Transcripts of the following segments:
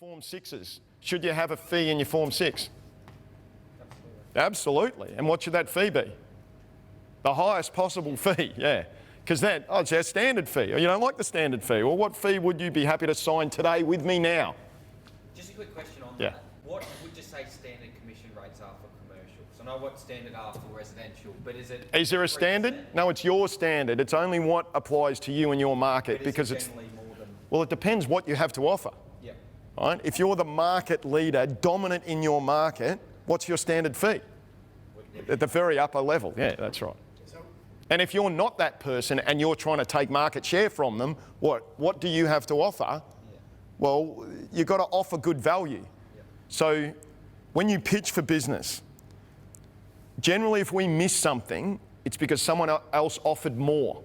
Form 6s. Should you have a fee in your Form 6? Absolutely. And what should that fee be? The highest possible fee, yeah. Because then, oh, it's our standard fee. You don't like the standard fee. Well, what fee would you be happy to sign today with me now? Just a quick question on that. What would you say standard commission rates are for commercial? So I know what standard are for residential, but is it... Is there a standard? No, it's your standard. It's only what applies to you and your market, but because it's generally more than... Well, it depends what you have to offer. Yep. Right? If you're the market leader, dominant in your market, what's your standard fee? At the very upper level. Yeah, that's right. And if you're not that person and you're trying to take market share from them, what do you have to offer? Yeah. Well, you've got to offer good value. Yeah. So when you pitch for business, generally if we miss something, it's because someone else offered more,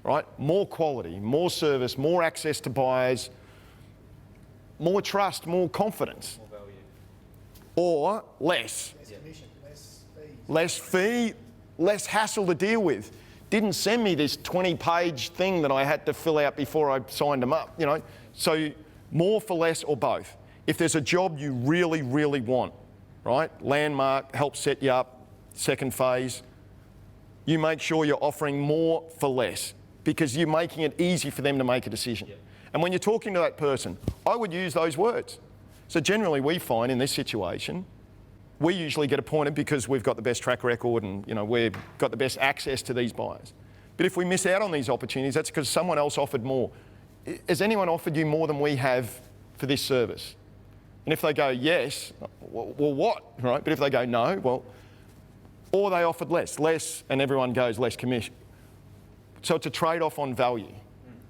right? More quality, more service, more access to buyers, more trust, more confidence. More value. Or less. Less commission, less fees. Less fee, less hassle to deal with. Didn't send me this 20-page thing that I had to fill out before I signed them up, you know. So more for less or both. If there's a job you really, really want, right? Landmark helps set you up, second phase. You make sure you're offering more for less because you're making it easy for them to make a decision. Yep. And when you're talking to that person, I would use those words. So generally we find in this situation, we usually get appointed because we've got the best track record and we've got the best access to these buyers. But if we miss out on these opportunities, that's because someone else offered more. Has anyone offered you more than we have for this service? And if they go yes, well what, right? But if they go no, well, or they offered less, and everyone goes less commission. So it's a trade-off on value.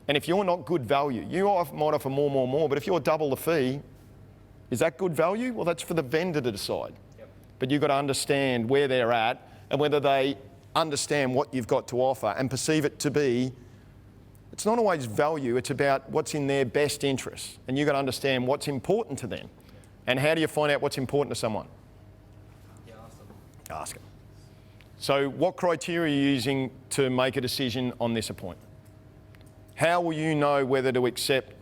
And if you're not good value, you might offer more, but if you're double the fee, is that good value? Well, that's for the vendor to decide. But you've got to understand where they're at and whether they understand what you've got to offer and perceive it to be, it's not always value, it's about what's in their best interest. And you've got to understand what's important to them. And how do you find out what's important to someone? Yeah, ask them. Ask them. So what criteria are you using to make a decision on this appointment? How will you know whether to accept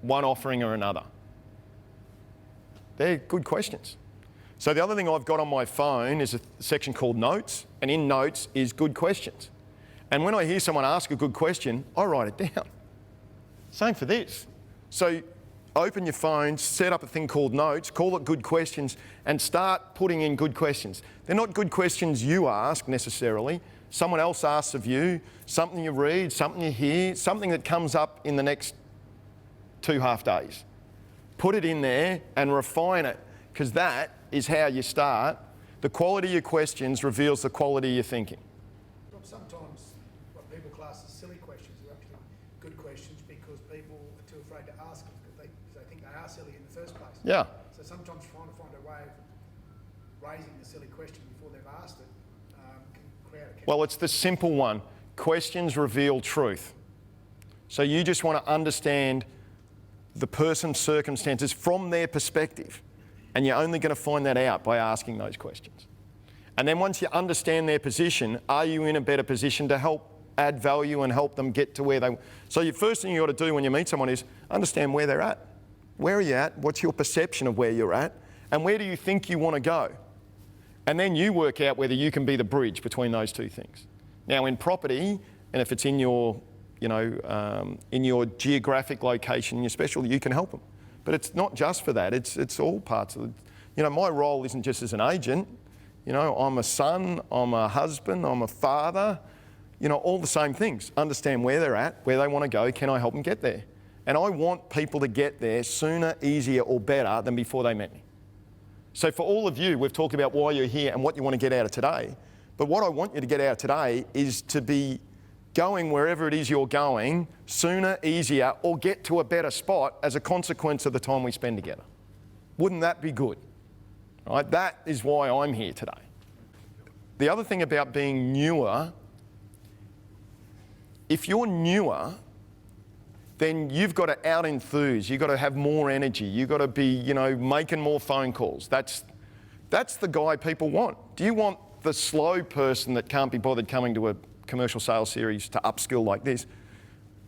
one offering or another? They're good questions. So the other thing I've got on my phone is a section called Notes, and in Notes is good questions. And when I hear someone ask a good question, I write it down. Same for this. So open your phone, set up a thing called Notes, call it good questions, and start putting in good questions. They're not good questions you ask necessarily. Someone else asks of you, something you read, something you hear, something that comes up in the next 2 half days. Put it in there and refine it, because that is how you start. The quality of your questions reveals the quality of your thinking. Sometimes what people class as silly questions are actually good questions because people are too afraid to ask them because they think they are silly in the first place. Yeah. So sometimes trying to find a way of raising the silly question before they've asked it can create a... Well, it's the simple one. Questions reveal truth. So you just want to understand the person's circumstances from their perspective. And you're only going to find that out by asking those questions. And then once you understand their position, are you in a better position to help add value and help them get to where they... So the first thing you've got to do when you meet someone is understand where they're at. Where are you at? What's your perception of where you're at? And where do you think you want to go? And then you work out whether you can be the bridge between those two things. Now in property, and if it's in your, in your geographic location, your specialty, you can help them. But it's not just for that, it's all parts of it. My role isn't just as an agent. I'm a son, I'm a husband, I'm a father, all the same things. Understand where they're at, where they want to go, can I help them get there? And I want people to get there sooner, easier or better than before they met me. So for all of you, we've talked about why you're here and what you want to get out of today. But what I want you to get out of today is to be going wherever it is you're going sooner, easier, or get to a better spot as a consequence of the time we spend together. Wouldn't that be good? Right? That is why I'm here today. The other thing about being newer, if you're newer, then you've got to out-enthuse, you've got to have more energy, you've got to be, making more phone calls. That's the guy people want. Do you want the slow person that can't be bothered coming to a commercial sales series to upskill like this?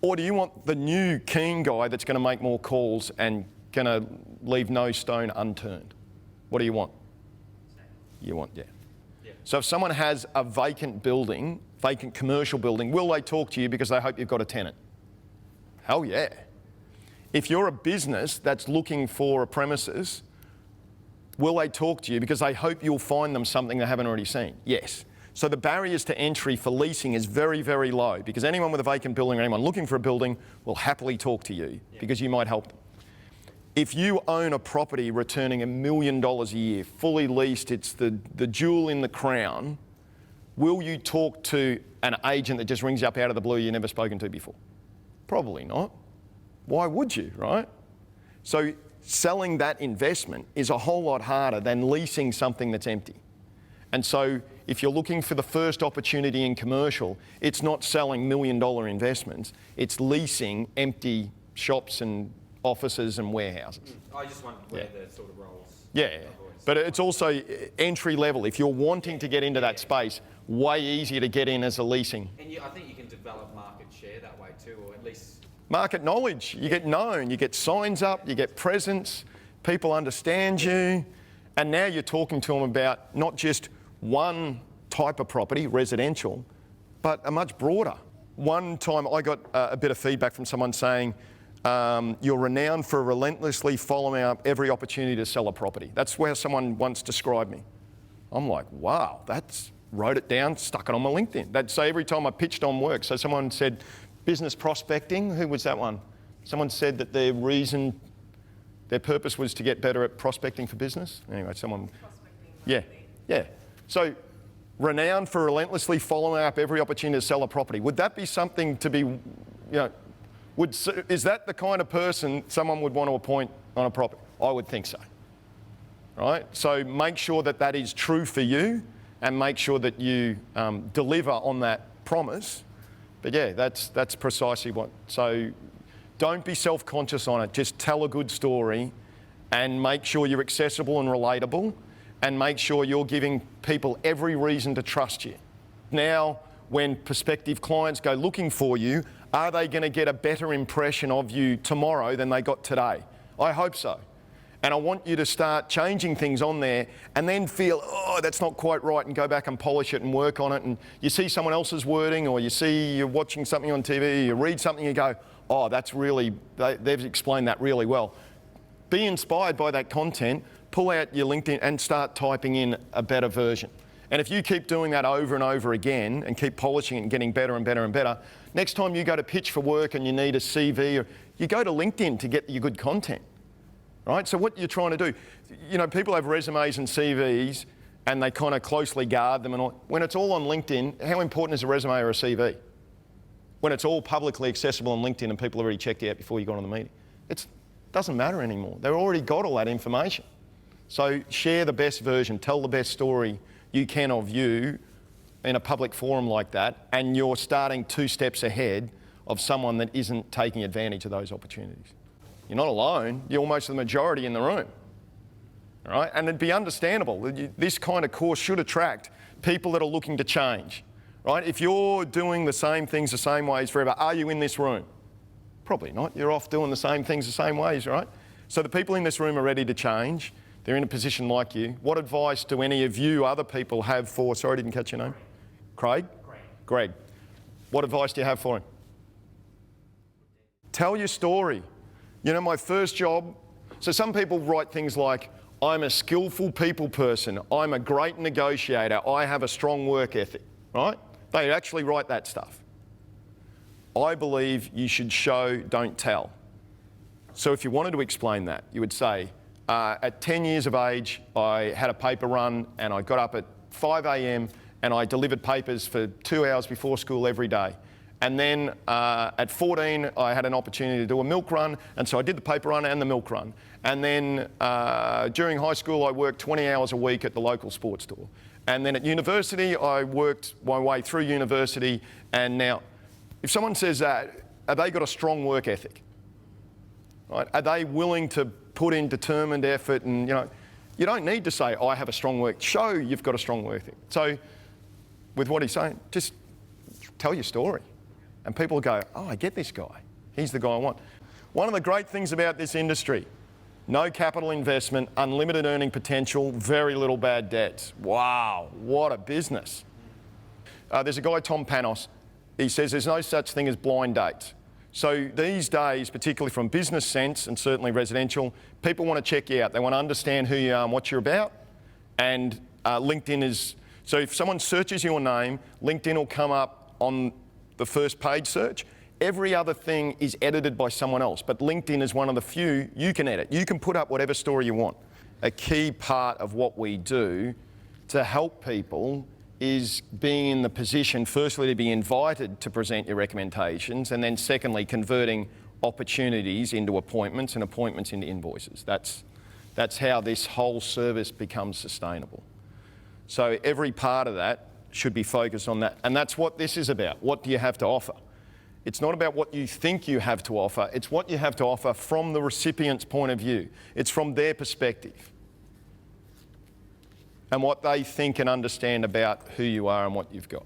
Or do you want the new keen guy that's going to make more calls and going to leave no stone unturned. What do you want? You want, yeah. So if someone has a vacant building, vacant commercial building, will they talk to you because they hope you've got a tenant? Hell yeah. If you're a business that's looking for a premises, will they talk to you because they hope you'll find them something they haven't already seen? Yes. So the barriers to entry for leasing is very, very low because anyone with a vacant building or anyone looking for a building will happily talk to you because you might help them. If you own a property returning $1 million a year, fully leased, it's the jewel in the crown, will you talk to an agent that just rings you up out of the blue you've never spoken to before? Probably not. Why would you, right? So selling that investment is a whole lot harder than leasing something that's empty. And so if you're looking for the first opportunity in commercial, it's not selling $1 million investments, it's leasing empty shops and offices and warehouses. I just wondered where the sort of roles. Yeah, but it's also entry level. If you're wanting to get into that space, way easier to get in as a leasing. And I think you can develop market share that way too, or at least... Market knowledge. You get known, you get signs up, you get presence, people understand you, and now you're talking to them about not just one type of property, residential, but a much broader. One time I got a bit of feedback from someone saying, you're renowned for relentlessly following up every opportunity to sell a property. That's where someone once described me. I'm like, wow, wrote it down, stuck it on my LinkedIn. So every time I pitched on work, so someone said, business prospecting, who was that one? Someone said that their purpose was to get better at prospecting for business. Anyway, yeah. So renowned for relentlessly following up every opportunity to sell a property. Would that be something to be, is that the kind of person someone would want to appoint on a property? I would think so, right? So make sure that that is true for you and make sure that you deliver on that promise. But yeah, that's precisely what. So don't be self-conscious on it. Just tell a good story and make sure you're accessible and relatable and make sure you're giving people every reason to trust you. Now, when prospective clients go looking for you, are they going to get a better impression of you tomorrow than they got today? I hope so. And I want you to start changing things on there and then feel, oh, that's not quite right, and go back and polish it and work on it. And you see someone else's wording, or you're watching something on TV, you read something, you go, oh, they've explained that really well. Be inspired by that content, pull out your LinkedIn and start typing in a better version. And if you keep doing that over and over again and keep polishing it and getting better and better and better, next time you go to pitch for work and you need a CV, you go to LinkedIn to get your good content. Right? So what you're trying to do, people have resumes and CVs and they kind of closely guard them and all. When it's all on LinkedIn, how important is a resume or a CV? When it's all publicly accessible on LinkedIn and people have already checked it out before you got on the meeting. It doesn't matter anymore. They've already got all that information. So share the best version, tell the best story you can of you in a public forum like that, and you're starting 2 steps ahead of someone that isn't taking advantage of those opportunities. You're not alone, you're almost the majority in the room, all right? And it'd be understandable. This kind of course should attract people that are looking to change, right? If you're doing the same things the same ways forever, are you in this room? Probably not. You're off doing the same things the same ways, right? So the people in this room are ready to change. They're in a position like you. What advice do any of you other people have for, sorry, I didn't catch your name? Craig? Greg. What advice do you have for him? Tell your story. My first job, so some people write things like, I'm a skillful people person, I'm a great negotiator, I have a strong work ethic, right? They actually write that stuff. I believe you should show, don't tell. So if you wanted to explain that, you would say, at 10 years of age, I had a paper run and I got up at 5 a.m. and I delivered papers for 2 hours before school every day. And then at 14, I had an opportunity to do a milk run, and so I did the paper run and the milk run. And then during high school, I worked 20 hours a week at the local sports store. And then at university, I worked my way through university. And now, if someone says that, have they got a strong work ethic? Right? Are they willing to put in determined effort? And you don't need to say, I have a strong work. Show you've got a strong work ethic. So with what he's saying, just tell your story. And people go, oh, I get this guy. He's the guy I want. One of the great things about this industry No capital investment, unlimited earning potential, very little bad debts. Wow, what a business. There's a guy, Tom Panos, he says there's no such thing as blind dates. So these days, particularly from business sense and certainly residential, people want to check you out. They want to understand who you are and what you're about. And LinkedIn is, so if someone searches your name, LinkedIn will come up on the first page search. Every other thing is edited by someone else, but LinkedIn is one of the few you can edit. You can put up whatever story you want. A key part of what we do to help people is being in the position, firstly, to be invited to present your recommendations, and then secondly, converting opportunities into appointments and appointments into invoices. That's how this whole service becomes sustainable. So every part of that should be focused on that. And that's what this is about. What do you have to offer? It's not about what you think you have to offer. It's what you have to offer from the recipient's point of view. It's from their perspective and what they think and understand about who you are and what you've got.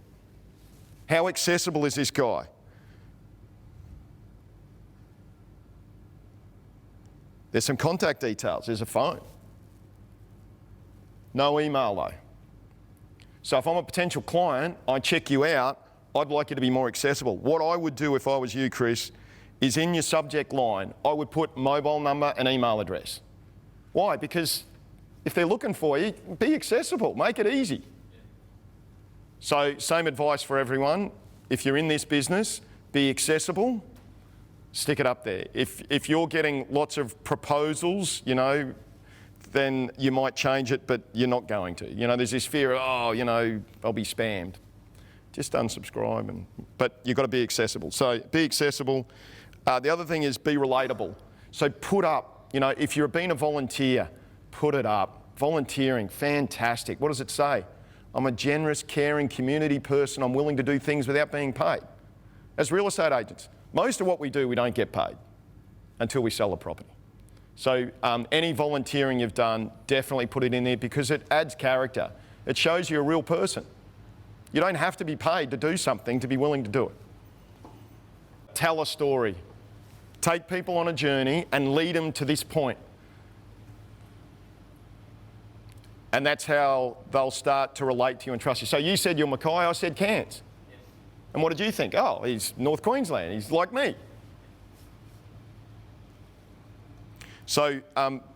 How accessible is this guy? There's some contact details. There's a phone. No email though. So if I'm a potential client, I check you out, I'd like you to be more accessible. What I would do if I was you, Chris, is in your subject line, I would put mobile number and email address. Why? Because if they're looking for you, be accessible, make it easy. So same advice for everyone. If you're in this business, be accessible, stick it up there. If you're getting lots of proposals, you know, then you might change it, but you're not going to. You know, there's this fear of, oh, you know, I'll be spammed. Just unsubscribe, but you've got to be accessible. So be accessible. The other thing is be relatable. So put up, you know, if you're being a volunteer, put it up. Volunteering, fantastic. What does it say? I'm a generous, caring community person. I'm willing to do things without being paid. As real estate agents, most of what we do, we don't get paid until we sell a property. So any volunteering you've done, definitely put it in there because it adds character. It shows you're a real person. You don't have to be paid to do something to be willing to do it. Tell a story. Take people on a journey and lead them to this point. And that's how they'll start to relate to you and trust you. So you said you're Mackay, I said Cairns. Yes. And what did you think? Oh, he's North Queensland, he's like me. So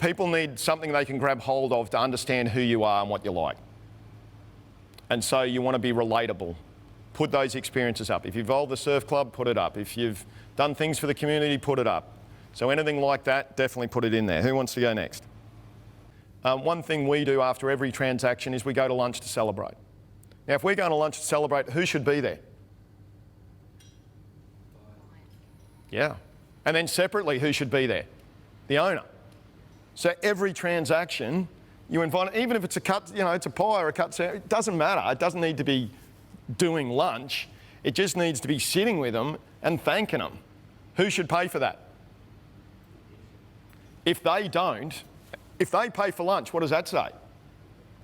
people need something they can grab hold of to understand who you are and what you like. And so you want to be relatable. Put those experiences up. If you've involved the surf club, put it up. If you've done things for the community, put it up. So anything like that, definitely put it in there. Who wants to go next? One thing we do after every transaction is we go to lunch to celebrate. Now, if we're going to lunch to celebrate, who should be there? Yeah. And then separately, who should be there? The owner. So every transaction, you invite, even if it's a cut, you know, it's a pie or a cut sandwich, it doesn't matter. It doesn't need to be doing lunch. It just needs to be sitting with them and thanking them. Who should pay for that? If they don't, if they pay for lunch, what does that say?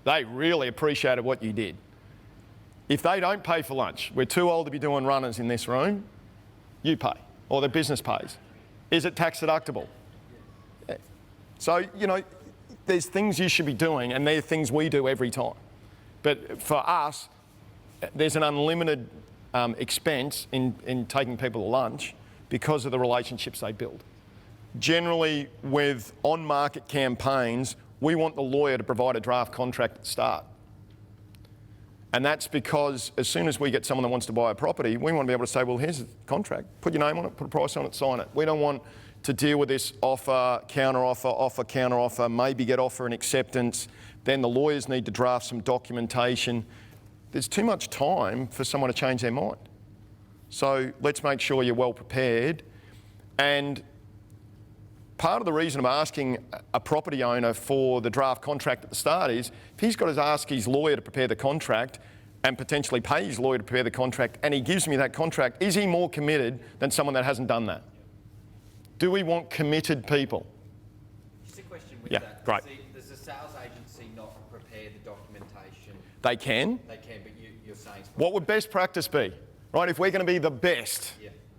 They really appreciated what you did. If they don't pay for lunch, we're too old to be doing runners in this room, you pay, or the business pays. Is it tax deductible? Yeah. So, you know, there's things you should be doing, and they're things we do every time. But for us, there's an unlimited expense in taking people to lunch because of the relationships they build. Generally, with on-market campaigns, we want the lawyer to provide a draft contract at the start. And that's because as soon as we get someone that wants to buy a property, we want to be able to say, well, here's the contract, put your name on it, put a price on it, sign it. We don't want to deal with this offer, counter offer, maybe get offer and acceptance. Then the lawyers need to draft some documentation. There's too much time for someone to change their mind. So let's make sure you're well prepared. And part of the reason I'm asking a property owner for the draft contract at the start is if he's got to ask his lawyer to prepare the contract and potentially pay his lawyer to prepare the contract and he gives me that contract, is he more committed than someone that hasn't done that? Do we want committed people? Just a question with that. that. Great. Does the sales agency not prepare the documentation? They can. They can, but you're saying... What would best practice be? Right, if we're going to be the best,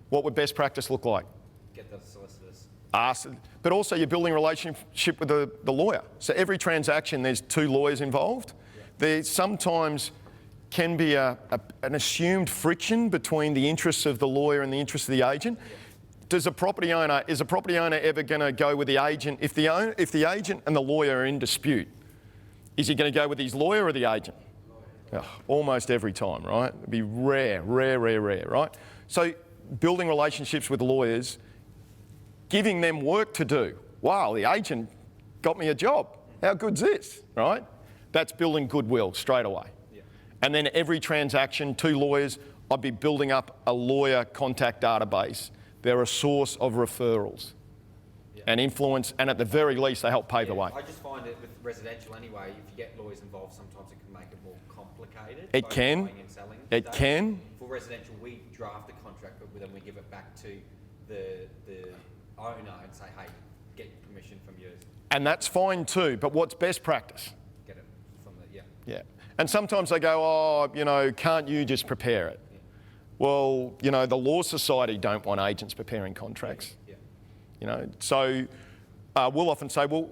what would best practice look like? Get the solicitor But also you're building a relationship with the lawyer. So every transaction, there's 2 lawyers involved. Yeah. There sometimes can be an assumed friction between the interests of the lawyer and the interests of the agent. Yeah. Is a property owner ever going to go with the agent? If the agent and the lawyer are in dispute, is he going to go with his lawyer or the agent? Almost every time, right? It'd be rare, right? So building relationships with lawyers, giving them work to do. Wow, the agent got me a job. How good's this, right? That's building goodwill straight away. Yeah. And then every transaction, 2 lawyers, I'd be building up a lawyer contact database. They're a source of referrals and influence, and at the very least, they help pave the way. I just find it with residential anyway, if you get lawyers involved, sometimes it can make it more complicated. It can. Buying and selling It can. For residential, we draft the contract, but then we give it back to the owner and say, hey, get permission from yours. And that's fine too, but what's best practice? Get it from the, Yeah. And sometimes they go, can't you just prepare it? Yeah. Well, the Law Society don't want agents preparing contracts. Yeah. So we'll often say, well,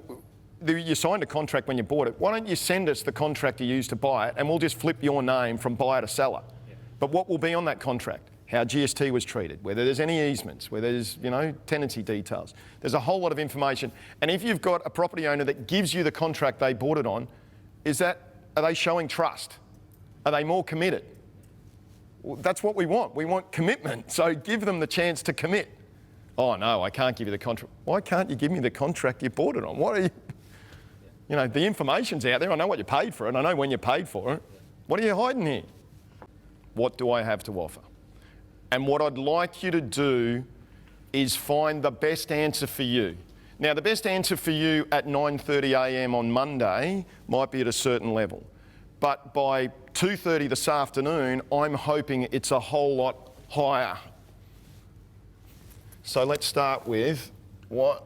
you signed a contract when you bought it. Why don't you send us the contract you used to buy it and we'll just flip your name from buyer to seller. Yeah. But what will be on that contract? How GST was treated, whether there's any easements, whether there's, tenancy details. There's a whole lot of information. And if you've got a property owner that gives you the contract they bought it on, are they showing trust? Are they more committed? Well, that's what we want. We want commitment. So give them the chance to commit. Oh no, I can't give you the contract. Why can't you give me the contract you bought it on? What are you? The information's out there. I know what you paid for it. I know when you paid for it. What are you hiding here? What do I have to offer? And what I'd like you to do is find the best answer for you. Now, the best answer for you at 9:30 a.m. on Monday might be at a certain level. But by 2:30 this afternoon, I'm hoping it's a whole lot higher. So let's start with, what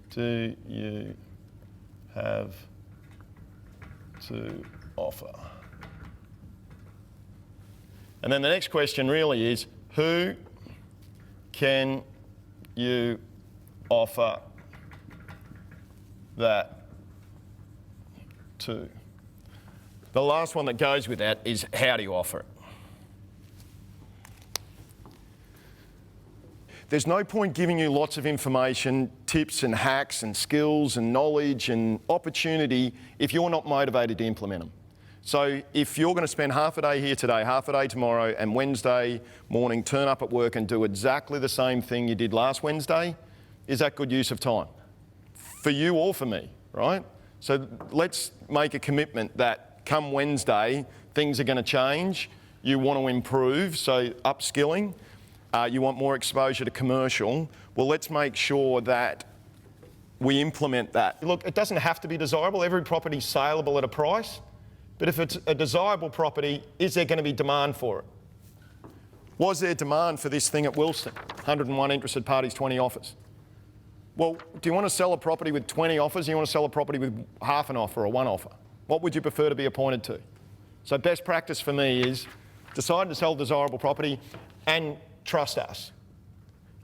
do you have to offer? And then the next question really is, who can you offer that to? The last one that goes with that is, how do you offer it? There's no point giving you lots of information, tips and hacks and skills and knowledge and opportunity if you're not motivated to implement them. So if you're going to spend half a day here today, half a day tomorrow, and Wednesday morning turn up at work and do exactly the same thing you did last Wednesday, is that good use of time? For you or for me, right? So let's make a commitment that come Wednesday, things are going to change. You want to improve, so upskilling. You want more exposure to commercial. Well, let's make sure that we implement that. Look, it doesn't have to be desirable. Every property's saleable at a price. But if it's a desirable property, is there going to be demand for it? Was there demand for this thing at Wilson? 101 interested parties, 20 offers. Well, do you want to sell a property with 20 offers, or do you want to sell a property with half an offer or 1 offer? What would you prefer to be appointed to? So best practice for me is decide to sell a desirable property and trust us.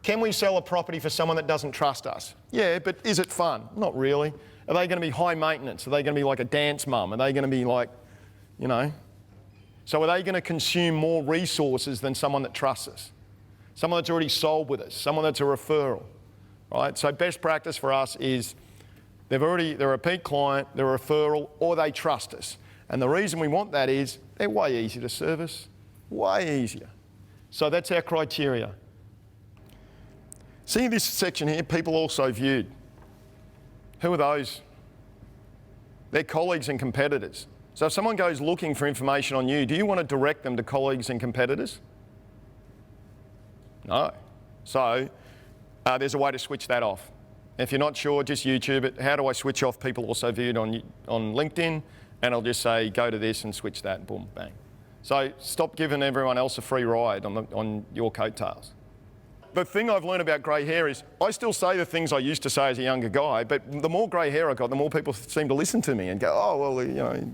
Can we sell a property for someone that doesn't trust us? Yeah, but is it fun? Not really. Are they going to be high maintenance? Are they going to be like a dance mum? Are they going to be like, So are they going to consume more resources than someone that trusts us? Someone that's already sold with us, someone that's a referral, right? So best practice for us is they're a repeat client, they're a referral, or they trust us. And the reason we want that is they're way easier to service, way easier. So that's our criteria. See this section here, people also viewed. Who are those? They're colleagues and competitors. So if someone goes looking for information on you, do you want to direct them to colleagues and competitors? No. So there's a way to switch that off. If you're not sure, just YouTube it. How do I switch off people also viewed on LinkedIn? And I'll just say, go to this and switch that, boom, bang. So stop giving everyone else a free ride on your coattails. The thing I've learned about grey hair is I still say the things I used to say as a younger guy, but the more grey hair I got, the more people seem to listen to me and go, oh, well,